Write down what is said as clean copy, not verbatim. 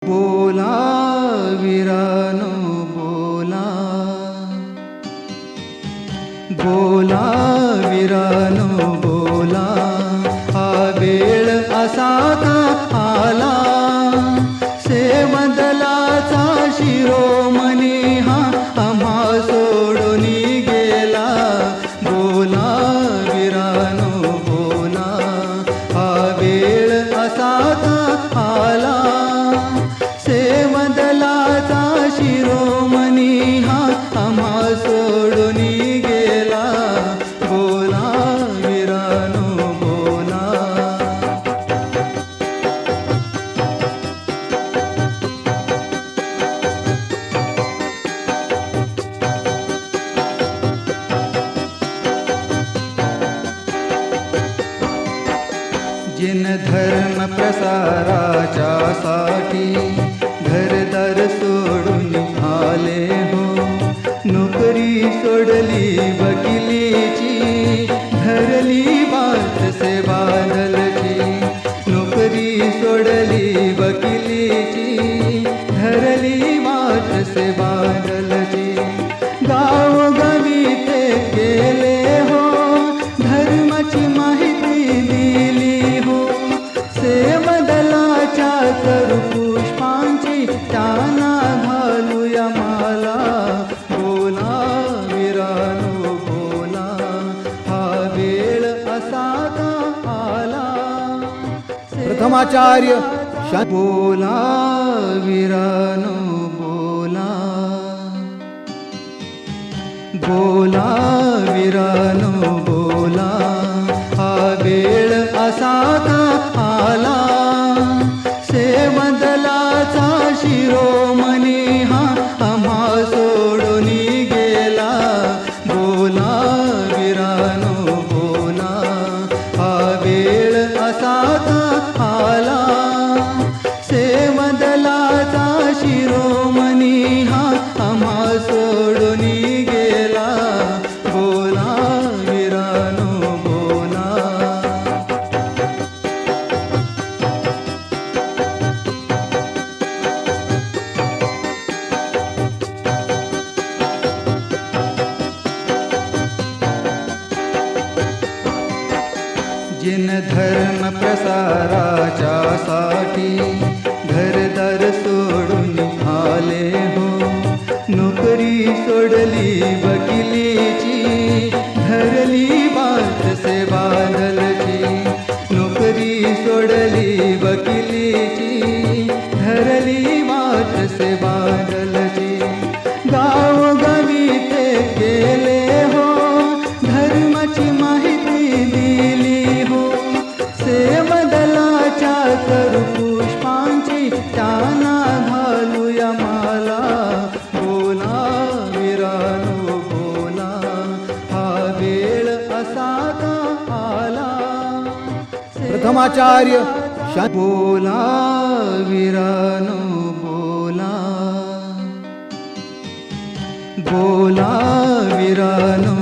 बोला वीरानो बोला, बोला वीरानो बोला, हा वेळ असा का आला, सेवदलाचा शिरोमणी हा आम्हा सोडून गेला. बोला वीरानो बोला, हा वेळ असा का आला, सेवदलाचा शिरोमणी हा आम्हा सोडून गेला. बोला वीरानो बोला. जिन धर्म प्रसाराच्या साठी घरदार सोडून आले हो, नोकरी सोडली वकिलीची, धरली बात सेवा दलची. नोकरी सोडली वकिलीची, धरली बात सेवा दलची. गावोगावी ते गेले हो, धर्माची माहिती दिली हो, सेवदलाच्या करू पुष्पांची त्यांना घालूया माला. बोला वीरानो बोला, हा वेळ असा का आला, प्रथमाचार्य बोला वीरानो बोला, बोला वीरानो बोला, हा वेळ असा का आला, सेवदलाचा शिरोमणी हा आम्हा सोडून गेला. बोला वीरानो बोला, हा वेळ असा का आला, सेवदलाचा शिरोमणी हा आम्हा सोडून गेला. बोला वीरानो बोला. जिन धर्म प्रसाराच्या साठी घरदार सोडून आले हो, नोकरी सोडली वकिलीची, धरली बात सेवा दलची. नोकरी सोडली वकिलीची, धरली बात सेवा दलची. गावोगावी ते गेले हो, धर्माची माहिती दिली हो, सेवदलाच्या करू पुष्पांची त्यांना घालूया माला. बोला वीरानो बोला, हा वेळ असा का आला, प्रथमाचार्य बोला वीरानो बोला, बोला वीरानो